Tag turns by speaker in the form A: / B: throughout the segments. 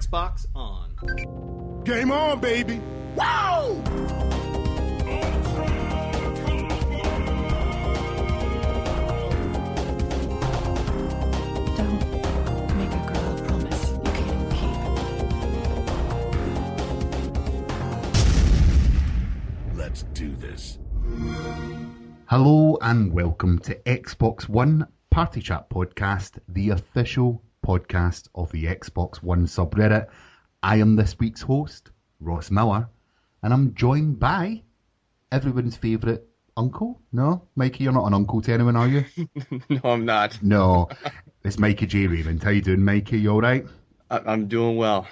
A: Xbox on.
B: Game on, baby! Wow!
C: Don't make a girl a promise you can't keep.
B: Let's do this.
D: Hello and welcome to Xbox One Party Chat Podcast, the official podcast of the Xbox One subreddit. I am this week's host, Ross Miller, and I'm joined by everyone's favourite uncle. No? Mikey, you're not an uncle to anyone, are you?
E: No, I'm not.
D: No. It's Mikey J. Raymond. How you doing, Mikey? You alright?
E: I'm doing well.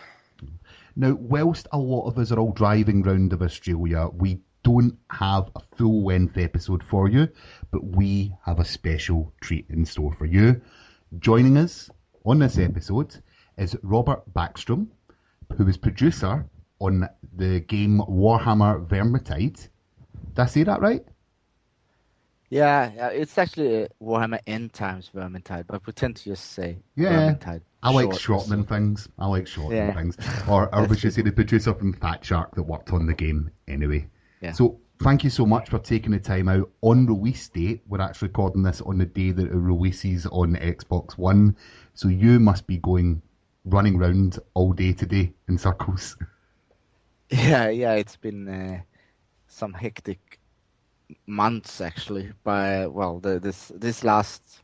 D: Now, whilst a lot of us are all driving round of Australia, we don't have a full-length episode for you, but we have a special treat in store for you. Joining us on this episode is Robert Backstrom, who is producer on the game Warhammer Vermintide. Did I say that right?
F: Yeah, it's actually Warhammer End times Vermintide, but we tend to just say Vermintide.
D: I like shortening things. Or we should say the producer from Fatshark that worked on the game anyway.
F: Yeah.
D: So thank you so much for taking the time out on release date. We're actually recording this on the day that it releases on Xbox One. So you must be running around all day today in circles.
F: Yeah, it's been some hectic months actually. This last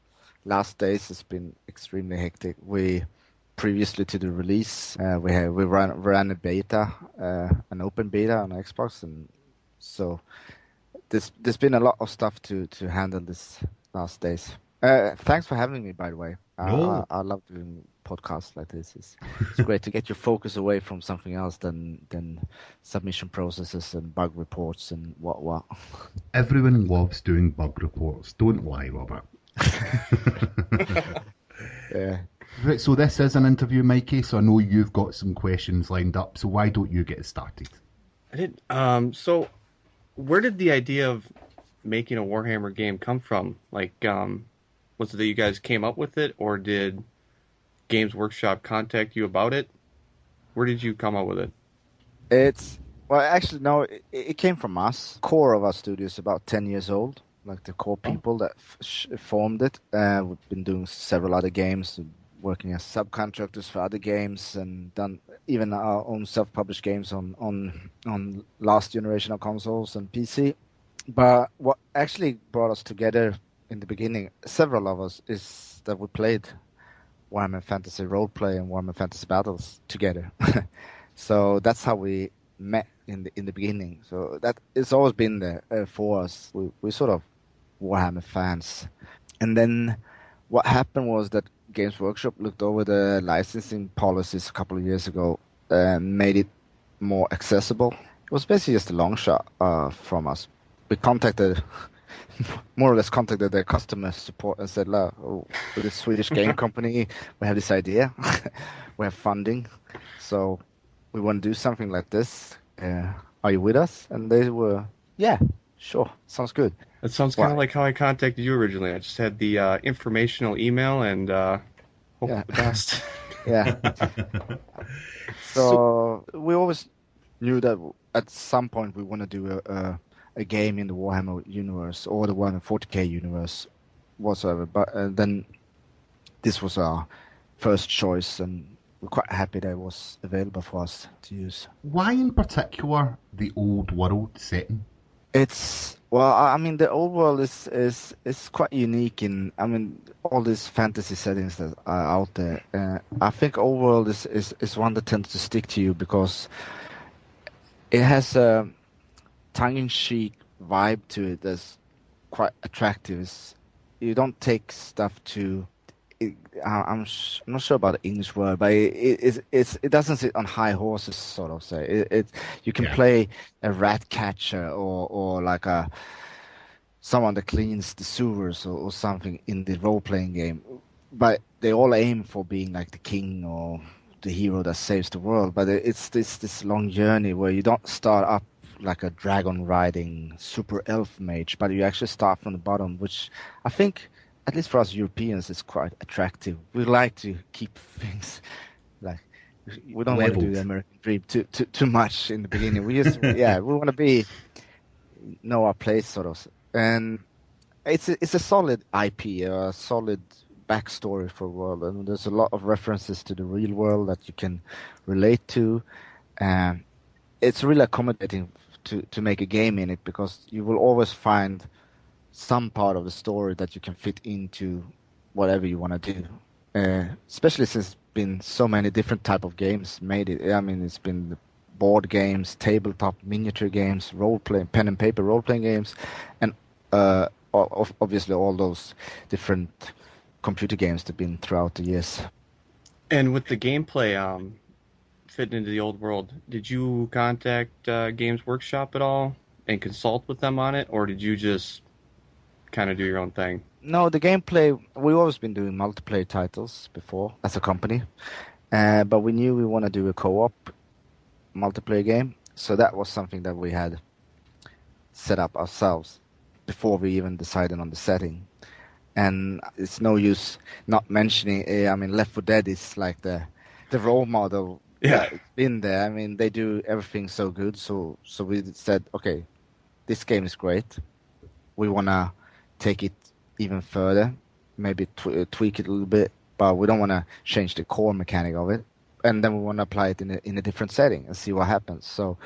F: days has been extremely hectic. We previously to the release, we ran a beta, an open beta on Xbox, and so there's been a lot of stuff to handle this last days. Thanks for having me, by the way.
D: No.
F: I love doing podcasts like this. It's great to get your focus away from something else than submission processes and bug reports and what.
D: Everyone loves doing bug reports. Don't lie, Robert.
F: Yeah.
D: Right, so this is an interview, Mikey, so I know you've got some questions lined up, so why don't you get it started?
E: I did. So, where did the idea of making a Warhammer game come from? Like, was it that you guys came up with it, or did Games Workshop contact you about it? Where did you come up with it?
F: It came from us. Core of our studio is about 10 years old. Like the core people that formed it. We've been doing several other games, working as subcontractors for other games, and done even our own self-published games on last generation of consoles and PC. But what actually brought us together in the beginning, several of us, is that we played Warhammer Fantasy Roleplay and Warhammer Fantasy Battles together. So that's how we met in the beginning. So that it's always been there for us. We sort of Warhammer fans. And then what happened was that Games Workshop looked over the licensing policies a couple of years ago and made it more accessible. It was basically just a long shot from us. We more or less contacted their customer support and said, look, with this Swedish game company, we have this idea. We have funding. So we want to do something like this. Are you with us? And they were, yeah, sure. Sounds good.
E: That sounds kind of like how I contacted you originally. I just had the informational email and hope for the best.
F: Yeah. So we always knew that at some point we want to do a game in the Warhammer universe or the Warhammer 40k universe whatsoever. But then this was our first choice, and we're quite happy that it was available for us to use.
D: Why in particular the old world setting?
F: The old world is quite unique all these fantasy settings that are out there. I think old world is one that tends to stick to you because it has a tongue-in-cheek vibe to it that's quite attractive. You don't take stuff to. I'm not sure about the English word, but it doesn't sit on high horses, sort of say. You can play a rat catcher or like someone that cleans the sewers or something in the role playing game, but they all aim for being like the king or the hero that saves the world. But it's this long journey where you don't start up like a dragon riding super elf mage, but you actually start from the bottom, which I think, at least for us Europeans, is quite attractive. We like to keep things like We don't want to do the American dream too much in the beginning. We just we want to know our place sort of, and it's a solid IP, a solid backstory for the world, and there's a lot of references to the real world that you can relate to, and it's really accommodating to make a game in it, because you will always find some part of the story that you can fit into whatever you want to do. Especially since it's been so many different type of games made it. I mean, it's been board games, tabletop miniature games, role-playing, pen and paper role-playing games, and obviously all those different computer games that have been throughout the years.
E: And with the gameplay fitting into the old world, did you contact Games Workshop at all and consult with them on it, or did you just kind of do your own thing?
F: No, the gameplay, we've always been doing multiplayer titles before as a company, but we knew we want to do a co-op multiplayer game, so that was something that we had set up ourselves before we even decided on the setting. And it's no use not mentioning, I mean, Left 4 Dead is like the role model that's been there. I mean, they do everything so good, so we said, okay, this game is great. We want to take it even further, maybe tweak it a little bit, but we don't want to change the core mechanic of it. And then we want to apply it in a different setting and see what happens. So,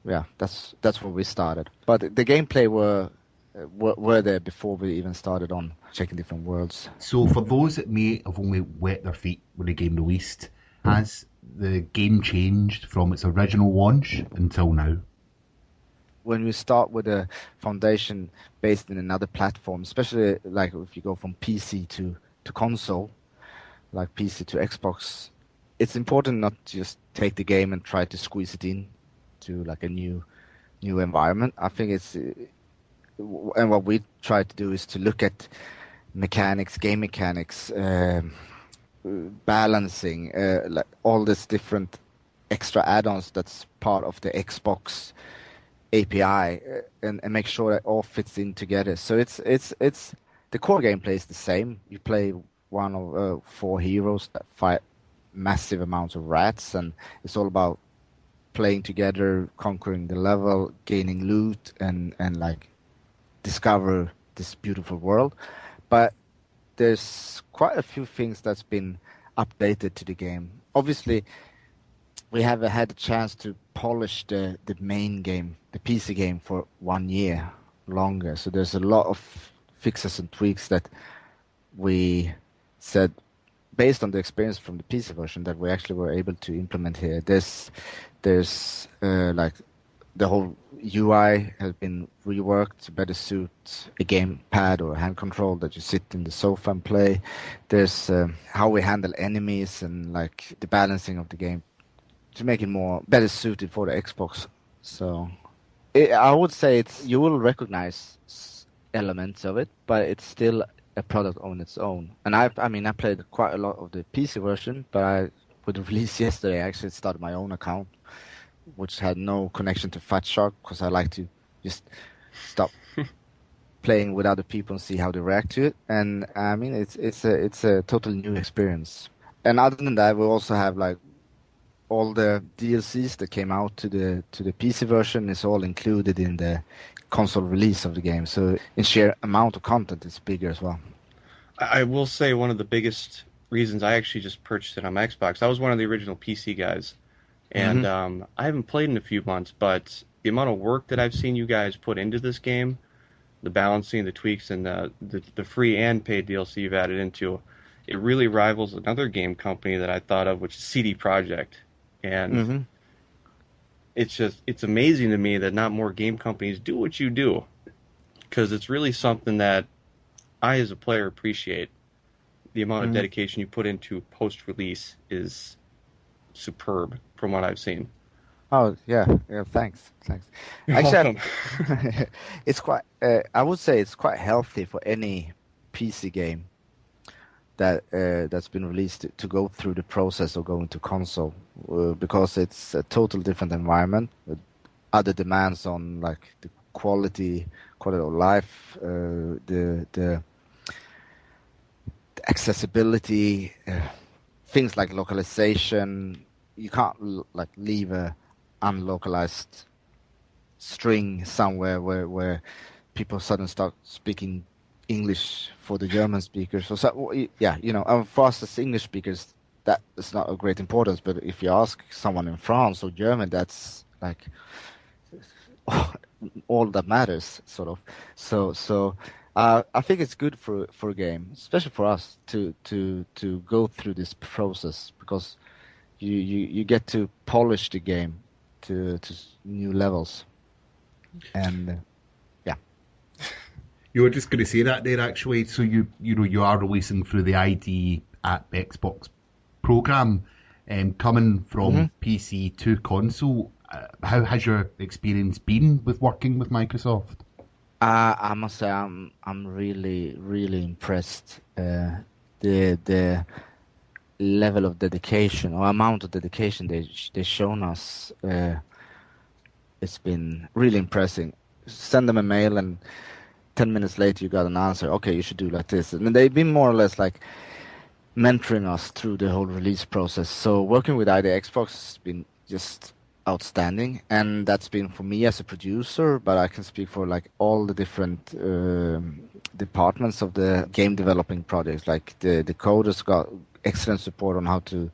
F: yeah, that's where we started. But the gameplay were there before we even started on checking different worlds.
D: So, for those that may have only wet their feet when the game released, has the game changed from its original launch until now?
F: When we start with a foundation based in another platform, especially like if you go from PC to console, like PC to Xbox, it's important not to just take the game and try to squeeze it in to like a new environment. I think it's, and what we try to do is to look at mechanics, game mechanics, balancing, like all this different extra add-ons that's part of the Xbox API, and make sure that all fits in together. So it's the core gameplay is the same. You play one of 4 heroes that fight massive amounts of rats, and it's all about playing together, conquering the level, gaining loot, and like discover this beautiful world. But there's quite a few things that's been updated to the game. Obviously, we have had a chance to polish the main game, the PC game, for 1 year longer. So there's a lot of fixes and tweaks that we said, based on the experience from the PC version, that we actually were able to implement here. There's like the whole UI has been reworked to better suit a gamepad or a hand control that you sit in the sofa and play. There's how we handle enemies and like the balancing of the game to make it more better suited for the Xbox. So I would say you will recognize elements of it, but it's still a product on its own. And I played quite a lot of the PC version, but with the release yesterday, I actually started my own account, which had no connection to Fatshark, because I like to just stop playing with other people and see how they react to it. And I mean, it's a totally new experience. And other than that, we also have like all the DLCs that came out to the PC version is all included in the console release of the game. So in sheer amount of content, it's bigger as well.
E: I will say one of the biggest reasons I actually just purchased it on my Xbox, I was one of the original PC guys. And I haven't played in a few months, but the amount of work that I've seen you guys put into this game, the balancing, the tweaks, and the free and paid DLC you've added into, it really rivals another game company that I thought of, which is CD Projekt. And it's amazing to me that not more game companies do what you do, because it's really something that I, as a player, appreciate. The amount of dedication you put into post-release is superb from what I've seen.
F: Oh yeah, thanks. Actually, it's quite. I would say it's quite healthy for any PC game that's been released to go through the process of going to console, because it's a total different environment with other demands on like the quality of life, the accessibility, things like localization, you can't like leave a unlocalized string somewhere where people suddenly start speaking English for the German speakers. So yeah, for us as English speakers, that is not of great importance. But if you ask someone in France or German, that's like all that matters, sort of. So I think it's good for a game, especially for us, to go through this process, because you get to polish the game to new levels, and yeah.
D: You were just going to say that there, actually. So you are releasing through the ID at Xbox program, coming from PC to console. How has your experience been with working with Microsoft?
F: I must say I'm really really impressed. The level of dedication or amount of dedication they shown us. It's been really impressive. Send them a mail and 10 minutes later you got an answer. Okay, you should do like this. And they've been more or less like mentoring us through the whole release process. So working with ID Xbox has been just outstanding, and that's been for me as a producer, but I can speak for like all the different departments of the game developing projects. Like the coders got excellent support on how to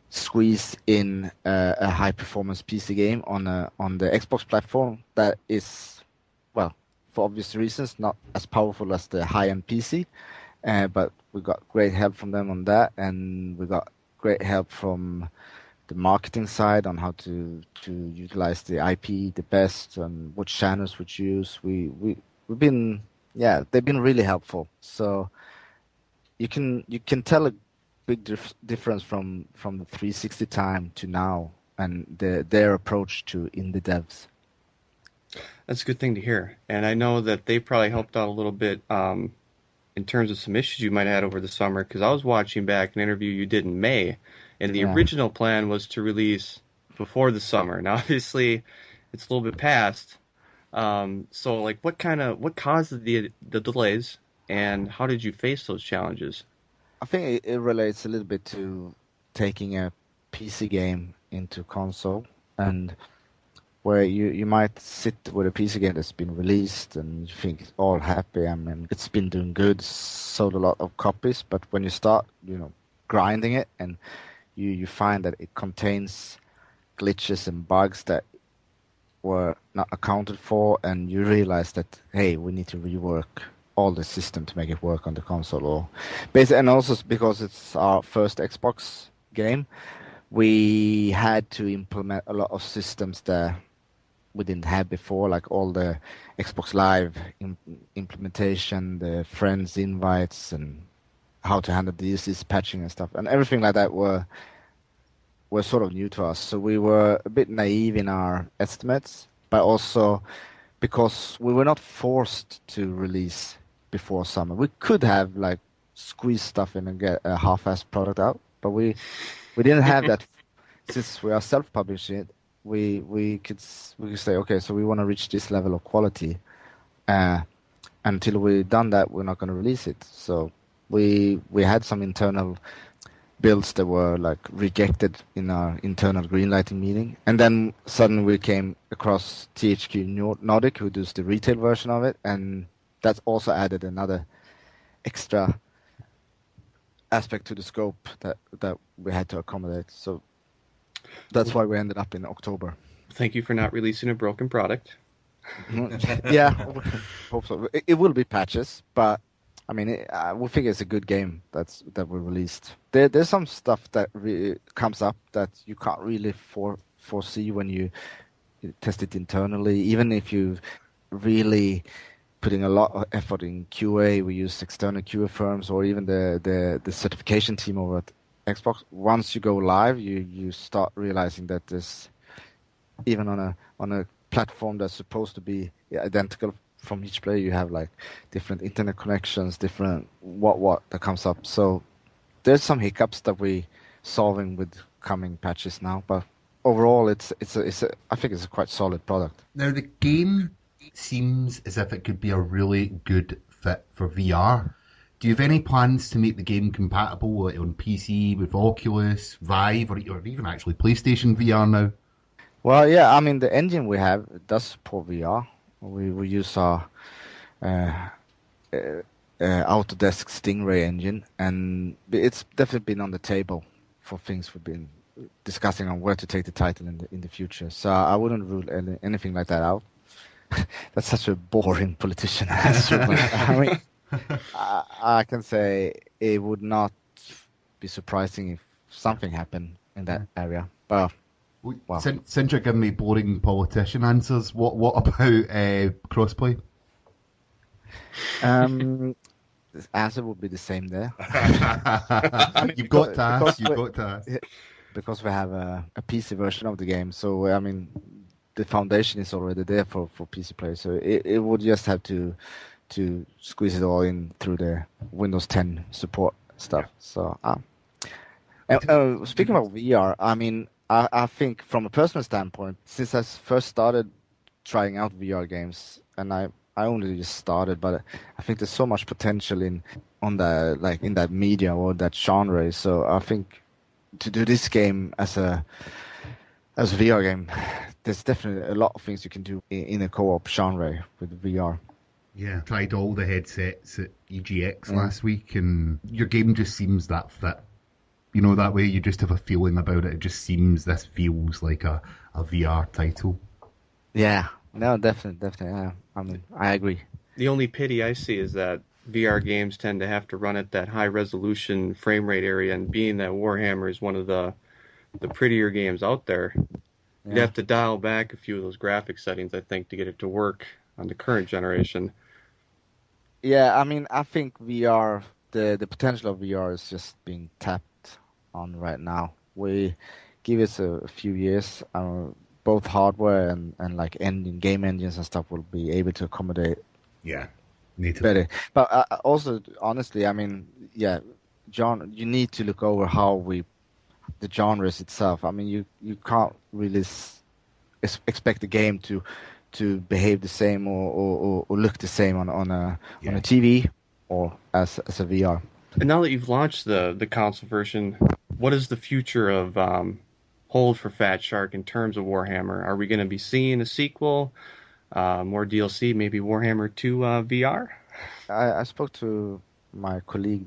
F: squeeze in a high performance PC game on the Xbox platform that is, well, for obvious reasons, not as powerful as the high end PC. But we got great help from them on that, and we got great help from the marketing side on how to utilize the IP the best and which channels we choose. We've been, yeah, they've been really helpful. So you can tell a big difference from the 360 time to now, and their approach to indie devs.
E: That's a good thing to hear. And I know that they probably helped out a little bit in terms of some issues you might have had over the summer, because I was watching back an interview you did in May, and the original plan was to release before the summer. Now, obviously, it's a little bit past. So, like, what caused the delays, and how did you face those challenges?
F: I think it relates a little bit to taking a PC game into console, and where you might sit with a PC game that's been released and you think it's all happy. I mean, it's been doing good, sold a lot of copies, but when you start, grinding it, and you find that it contains glitches and bugs that were not accounted for, and you realize that, hey, we need to rework all the system to make it work on the console, or basically, and also because it's our first Xbox game, we had to implement a lot of systems that we didn't have before, like all the Xbox Live implementation, the friends invites, and how to handle this patching and stuff, and everything like that were sort of new to us. So we were a bit naive in our estimates, but also because we were not forced to release before summer. We could have like squeezed stuff in and get a half-assed product out, but we didn't have that. Since we are self-publishing it, we could say, okay, so we want to reach this level of quality. Until we've done that, we're not going to release it. So we had some internal builds that were like rejected in our internal greenlighting meeting, and then suddenly we came across THQ Nordic, who does the retail version of it, and that's also added another extra aspect to the scope that we had to accommodate. So that's why we ended up in October.
E: Thank you for not releasing a broken product.
F: Yeah, hope so. It will be patches, but I mean, we think it's a good game that we released. There's some stuff that comes up that you can't really foresee when you test it internally. Even if you really putting a lot of effort in QA, we use external QA firms, or even the certification team over at Xbox. Once you go live, you start realizing that there's, even on a platform that's supposed to be identical from each player, you have like different internet connections, different what that comes up. So there's some hiccups that we solving with coming patches now, but overall I think it's a quite solid product.
D: Now the game seems as if it could be a really good fit for VR. Do you have any plans to make the game compatible on PC with Oculus, Vive, or even actually PlayStation VR now?
F: Well, yeah, I mean the engine we have does support VR. We use our Autodesk Stingray engine, and it's definitely been on the table for things we've been discussing on where to take the title in the future. So I wouldn't rule anything like that out. That's such a boring politician answer, but I mean, I can say it would not be surprising if something happened in that area. But wow.
D: Since you're giving me boring politician answers, what about crossplay?
F: The answer would be the same there.
D: You've got to ask.
F: Because we have a PC version of the game, so I mean, the foundation is already there for PC players. So it would just have to squeeze it all in through the Windows 10 support stuff. So, speaking of VR, I mean, I think from a personal standpoint, since I first started trying out VR games, and I only just started, but I think there's so much potential in that media or that genre. So I think to do this game as a VR game, there's definitely a lot of things you can do in a co-op genre with VR.
D: Yeah, tried all the headsets at EGX last week, and your game just seems that fit. You know, that way you just have a feeling about it. It just seems, this feels like a VR title.
F: Yeah, no, definitely. Yeah. I mean, I agree.
E: The only pity I see is that VR games tend to have to run at that high resolution frame rate area, and being that Warhammer is one of the prettier games out there, you'd have to dial back a few of those graphic settings, I think, to get it to work on the current generation.
F: Yeah, I mean, I think VR, the potential of VR is just being tapped on right now. We give it a few years, both hardware and like game engines and stuff will be able to accommodate better. But also, honestly, I mean, yeah, John, you need to look over the genres itself. I mean, you can't really expect the game to behave the same or look the same on a TV or as a VR.
E: And now that you've launched the console version, what is the future of hold for Fatshark in terms of Warhammer? Are we going to be seeing a sequel, more DLC, maybe Warhammer 2 VR?
F: I spoke to my colleague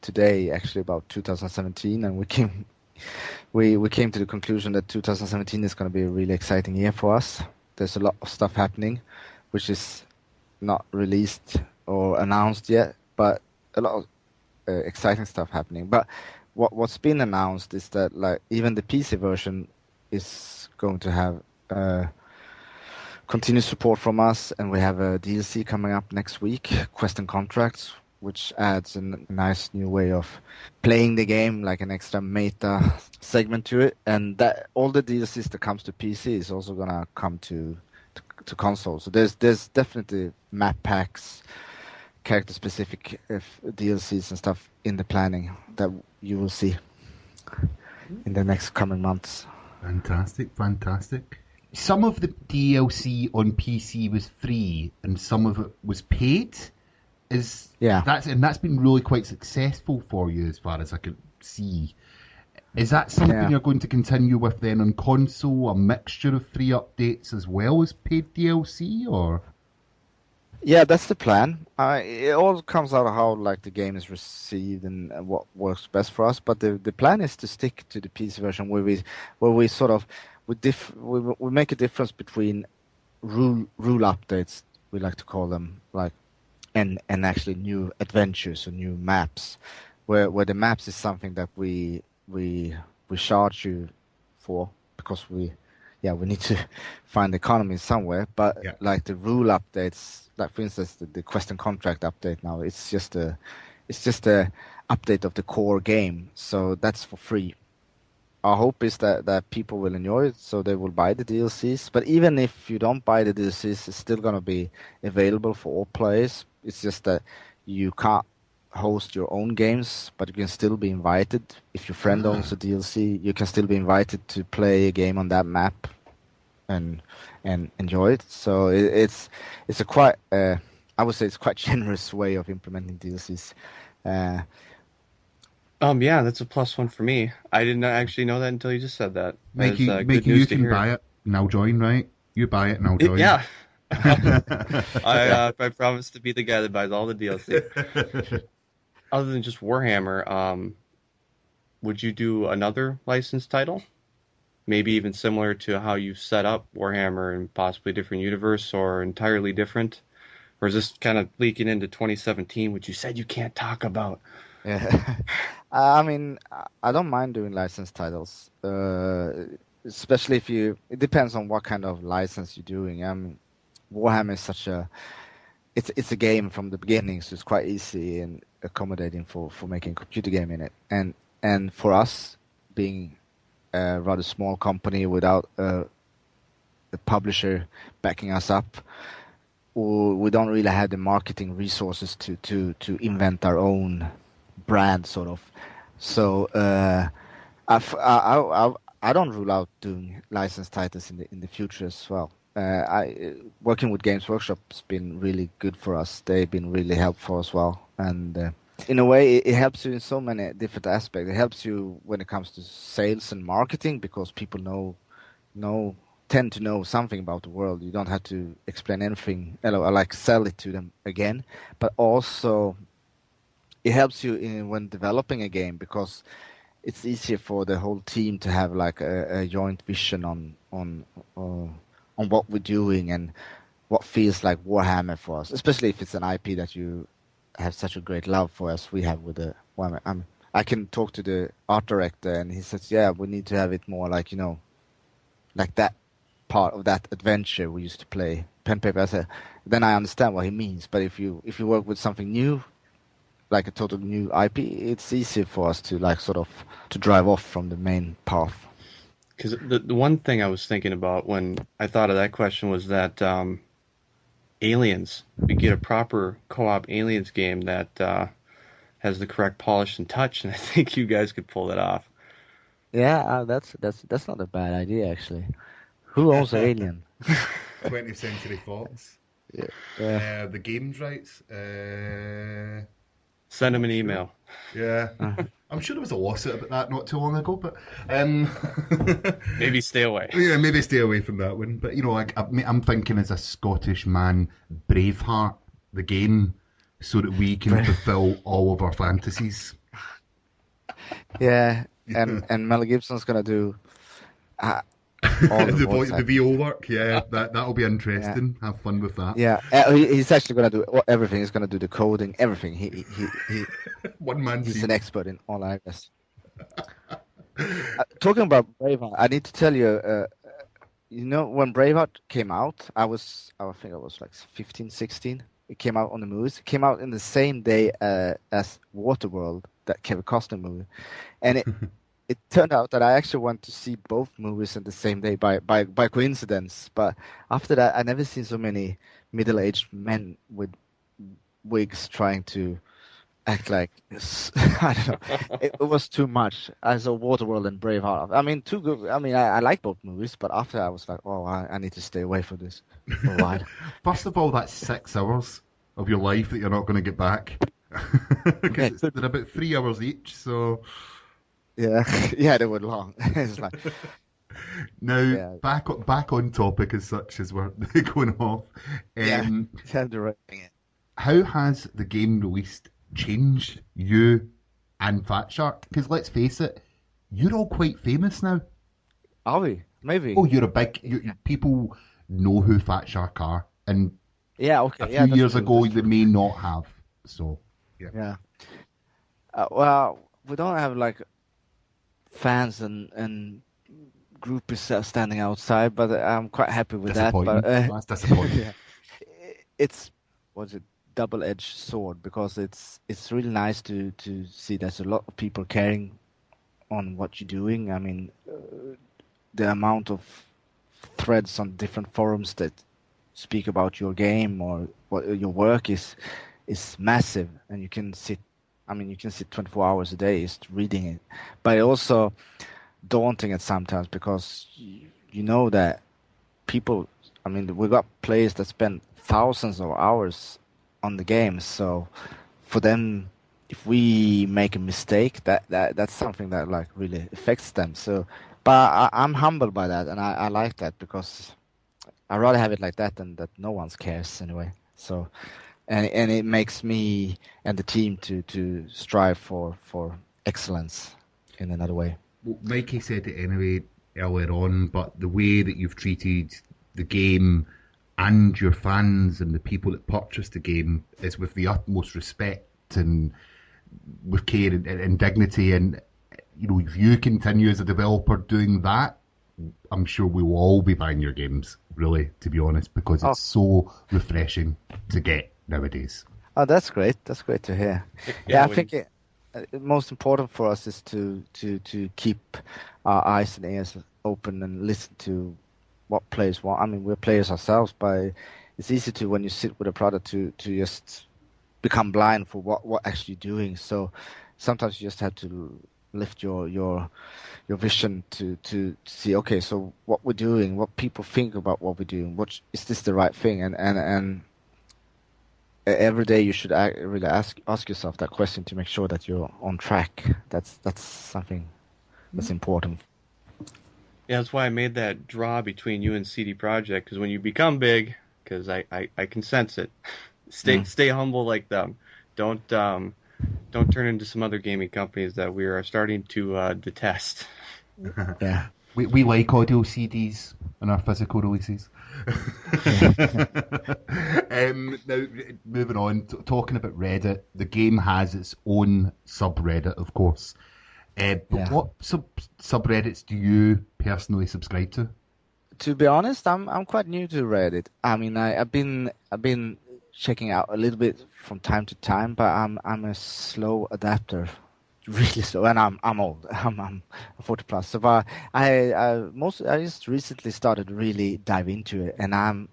F: today actually about 2017, and we came to the conclusion that 2017 is going to be a really exciting year for us. There's a lot of stuff happening, which is not released or announced yet, but a lot of exciting stuff happening. But what's been announced is that like even the PC version is going to have continued support from us, and we have a DLC coming up next week, Quest and Contracts, which adds a nice new way of playing the game, like an extra meta segment to it. And that all the DLCs that comes to PC is also gonna come to console. So there's definitely map packs, character specific DLCs and stuff in the planning that you will see in the next coming months.
D: Fantastic. Some of the DLC on PC was free and some of it was paid. That's been really quite successful for you as far as I can see. Is that something you're going to continue with then on console, a mixture of free updates as well as paid DLC, or?
F: Yeah, that's the plan. It all comes out of how like the game is received and what works best for us. But the plan is to stick to the PC version where we sort of we make a difference between rule updates, we like to call them, like and actually new adventures or new maps, where the maps is something that we charge you for because we need to find economy somewhere. But like the rule updates, like for instance the Quest and Contract update now, it's just a update of the core game, so that's for free. Our hope is that people will enjoy it, so they will buy the DLCs. But even if you don't buy the DLCs, it's still going to be available for all players. It's just that you can't host your own games, but you can still be invited. If your friend owns a DLC, you can still be invited to play a game on that map and enjoy it. So it's a quite I would say it's quite generous way of implementing DLCs.
E: Yeah, that's a +1 for me. I did not actually know that until you just said that. That is
D: Mikey,
E: good
D: Mikey, you
E: news to
D: can
E: hear.
D: buy it and I'll join, right? You buy it and I'll join.
E: Yeah. I promise to be the guy that buys all the DLC. Other than just Warhammer, would you do another licensed title? Maybe even similar to how you set up Warhammer in possibly a different universe or entirely different? Or is this kind of leaking into 2017, which you said you can't talk about?
F: Yeah. I mean, I don't mind doing licensed titles, especially if you. It depends on what kind of license you're doing. I mean, Warhammer is such a. It's a game from the beginning, so it's quite easy and accommodating for making a computer game in it. And for us, being a rather small company without a publisher backing us up, or we don't really have the marketing resources to invent our own brand, sort of. So I don't rule out doing licensed titles in the future as well. Working with Games Workshop's been really good for us. They've been really helpful as well, and in a way, it helps you in so many different aspects. It helps you when it comes to sales and marketing because people tend to know something about the world. You don't have to explain anything, or like sell it to them again. But also, it helps you when developing a game because it's easier for the whole team to have like a joint vision on what we're doing and what feels like Warhammer for us, especially if it's an IP that you have such a great love for, as we have with the Warhammer. I can talk to the art director, and he says, "Yeah, we need to have it more like like that part of that adventure we used to play pen paper." I said, then I understand what he means. But if you work with something new, like a total new IP, it's easier for us to like sort of to drive off from the main path.
E: Because the one thing I was thinking about when I thought of that question was that Aliens, we get a proper co-op Aliens game that has the correct polish and touch, and I think you guys could pull that off.
F: Yeah, that's not a bad idea actually. Who owns Alien?
D: 20th Century Fox.
F: Yeah.
D: The games rights.
E: Send
D: I'm
E: them an
D: not sure.
E: email.
D: Yeah. I'm sure there was a lawsuit about that not too long ago, but
E: Maybe stay away.
D: yeah, maybe stay away from that one. But like I'm thinking as a Scottish man, Braveheart, the game, so that we can fulfill all of our fantasies.
F: Yeah, and Mel Gibson's gonna do all the voice
D: the
F: acting.
D: VO work, yeah, that'll be interesting. Have fun with that.
F: Yeah, he's actually gonna do everything. He's gonna do the coding, everything. He
D: One man
F: he's
D: team.
F: an expert in all areas. Talking about Braveheart, I need to tell you, when Braveheart came out, I think I was like 15, 16. It came out on the movies. It came out in the same day as Waterworld, that Kevin Costner movie, and it turned out that I actually went to see both movies in the same day by coincidence. But after that, I never seen so many middle-aged men with wigs trying to act like I don't know. It was too much. I saw Waterworld and Braveheart. I mean, too good. I mean, I like both movies, but after I was like, oh, I need to stay away from this for a while.
D: First of all, that's 6 hours of your life that you're not going to get back. Because they're about 3 hours each, so...
F: Yeah, they were long. It's like...
D: Now, back on topic as such as we're going off. How has the game released changed you and Fatshark? Because let's face it, you're all quite famous now.
F: Are we? Maybe.
D: Oh, you're a big... people know who Fatshark are. And
F: a
D: few years ago, they may not have. So,
F: yeah. Well, we don't have like fans and groupies standing outside, but I'm quite happy with that. But
D: that's disappointing.
F: Yeah. It's double-edged sword, because it's really nice to see there's a lot of people caring on what you're doing. I mean, the amount of threads on different forums that speak about your game or what your work is massive, and you can sit 24 hours a day just reading it. But also daunting at sometimes, because you know that people, I mean, we got players that spend thousands of hours on the game, so for them if we make a mistake, that's something that like really affects them. So, but I'm humbled by that, and I like that because I'd rather have it like that than that no one cares anyway. So, and it makes me and the team to strive for excellence in another way.
D: Well, Mikey said it anyway earlier on, but the way that you've treated the game and your fans and the people that purchase the game is with the utmost respect and with care and dignity. And you know, if you continue as a developer doing that, I'm sure we will all be buying your games. Really, to be honest, because it's so refreshing to get nowadays.
F: Oh, that's great. That's great to hear. I think most important for us is to keep our eyes and ears open and listen to what players want. I mean, we're players ourselves, but it's easy to, when you sit with a product, to just become blind for what actually doing. So sometimes you just have to lift your vision to see, okay, so what we're doing, what people think about what we're doing, what is this the right thing, and every day you should really ask yourself that question to make sure that you're on track. That's something that's important.
E: Yeah, that's why I made that draw between you and CD Projekt, because when you become big, because I can sense it, stay humble like them. Don't turn into some other gaming companies that we are starting to detest.
F: Yeah.
D: We like audio CDs and our physical releases. Now, moving on, talking about Reddit, the game has its own subreddit, of course. But what subreddits do you personally subscribe to?
F: To be honest, I'm quite new to Reddit. I mean, I've been checking out a little bit from time to time, but I'm a slow adapter, really slow, and I'm old. I'm 40 plus. So, but I just recently started really dive into it, and I'm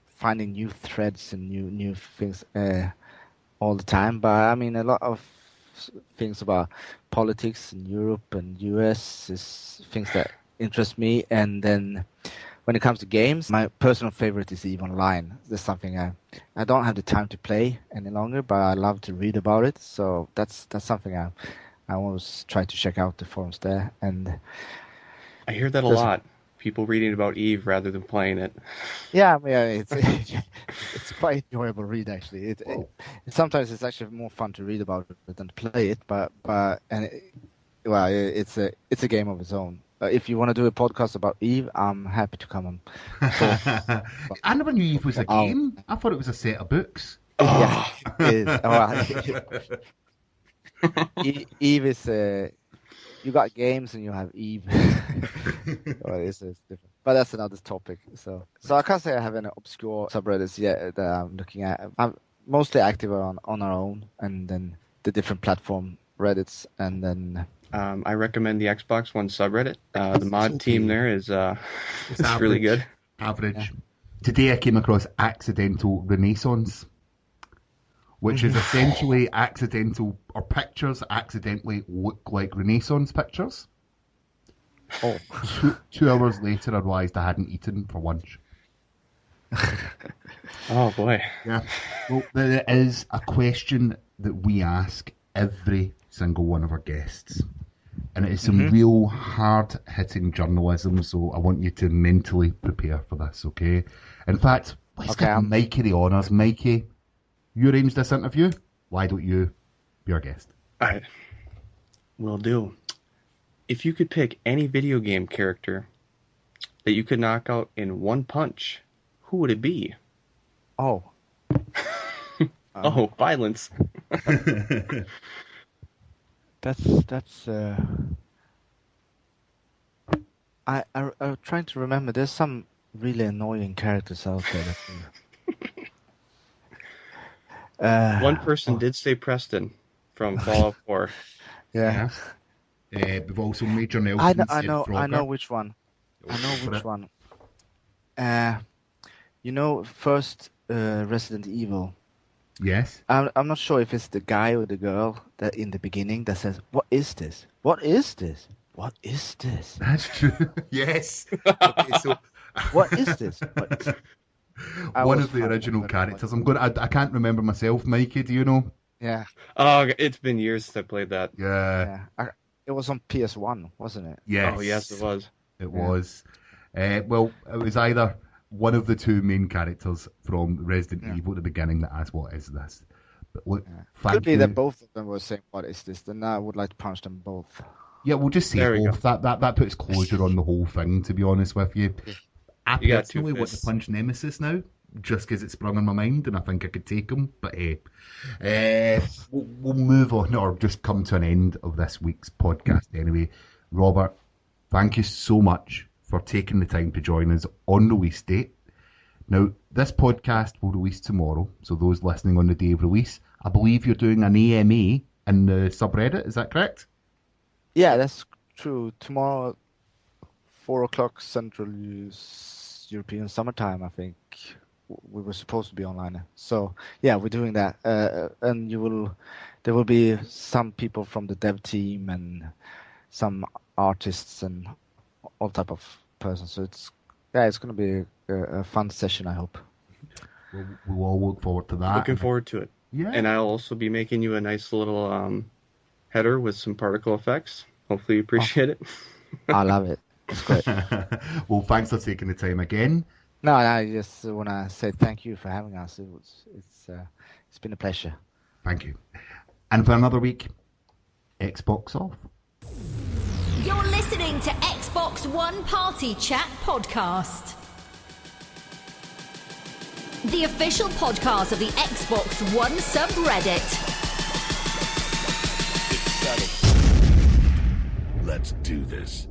F: finding new threads and new things all the time. But I mean, a lot of things about politics in Europe and US is things that interest me, and then when it comes to games, my personal favorite is EVE Online. There's something I don't have the time to play any longer, but I love to read about it. So that's something I always try to check out the forums there. And
E: I hear that a lot. People reading about EVE rather than playing it.
F: Yeah, it's quite enjoyable read actually. Sometimes it's actually more fun to read about it than to play it, but it's a game of its own. If you want to do a podcast about EVE, I'm happy to come on.
D: I never knew EVE was a game. I thought it was a set of books.
F: Yeah, it is. EVE is you got games and you have EVE. It's different. But that's another topic. So I can't say I have any obscure subreddits yet that I'm looking at. I'm mostly active on our own, and then the different platform Reddits, and then
E: I recommend the Xbox One subreddit. The mod team there is it's really good.
D: Average. Yeah. Today I came across Accidental Renaissance, which is essentially accidental, or pictures accidentally look like Renaissance pictures.
F: Oh.
D: 2 hours later, I realised I hadn't eaten for lunch.
E: Oh, boy.
D: Yeah. Well, there is a question that we ask every single one of our guests. And it is some real hard-hitting journalism, so I want you to mentally prepare for this, okay? In fact, let's give Mikey the honours. Mikey, you arranged this interview. Why don't you be our guest?
E: All right. Will do. If you could pick any video game character that you could knock out in one punch, who would it be?
F: Oh.
E: Oh, violence.
F: That's I'm trying to remember. There's some really annoying characters out there.
E: One person did say Preston from Fallout 4.
F: Yeah.
D: We've also Major Nelson.
F: I know which one. First Resident Evil.
D: Yes.
F: I'm not sure if it's the guy or the girl that in the beginning that says, "What is this? What is this? What is this?"
D: That's true. Yes. Okay, so
F: what is this?
D: One of the original characters. I can't remember myself. Mikey, do you know?
F: Yeah,
E: Oh, it's been years since I played that.
D: Yeah.
F: it was on PS1, wasn't it?
D: Yes.
E: Oh, yes, it was.
D: It was. Well, it was either one of the two main characters from Resident Evil at the beginning that asked, "What is this?" But look, thank
F: Could be
D: you.
F: that both of them were saying, "What is this?" Then I would like to punch them both.
D: Yeah, we'll just say
E: There we
D: both. That puts closure on the whole thing, to be honest with you. I
E: You got two
D: personally want to
E: fists.
D: punch Nemesis now, just because it sprung on my mind and I think I could take him. But we'll move on, or just come to an end of this week's podcast anyway. Robert, thank you so much for taking the time to join us on release date. Now, this podcast will release tomorrow, so those listening on the day of release, I believe you're doing an AMA in the subreddit, is that correct?
F: Yeah, that's true. Tomorrow, 4:00 Central European Summertime, I think we were supposed to be online. So yeah, we're doing that, and there will be some people from the dev team and some artists and all type of persons. So it's going to be a fun session, I hope.
D: We'll all look forward to that.
E: Looking forward to it.
D: Yeah.
E: And I'll also be making you a nice little header with some particle effects. Hopefully you appreciate it.
F: I love it. It's great.
D: Well, thanks for taking the time again.
F: No, I just want to say thank you for having us. It's been a pleasure.
D: Thank you. And for another week, Xbox off.
A: You're listening to Xbox One Party Chat Podcast, the official podcast of the Xbox One subreddit.
B: Let's do this.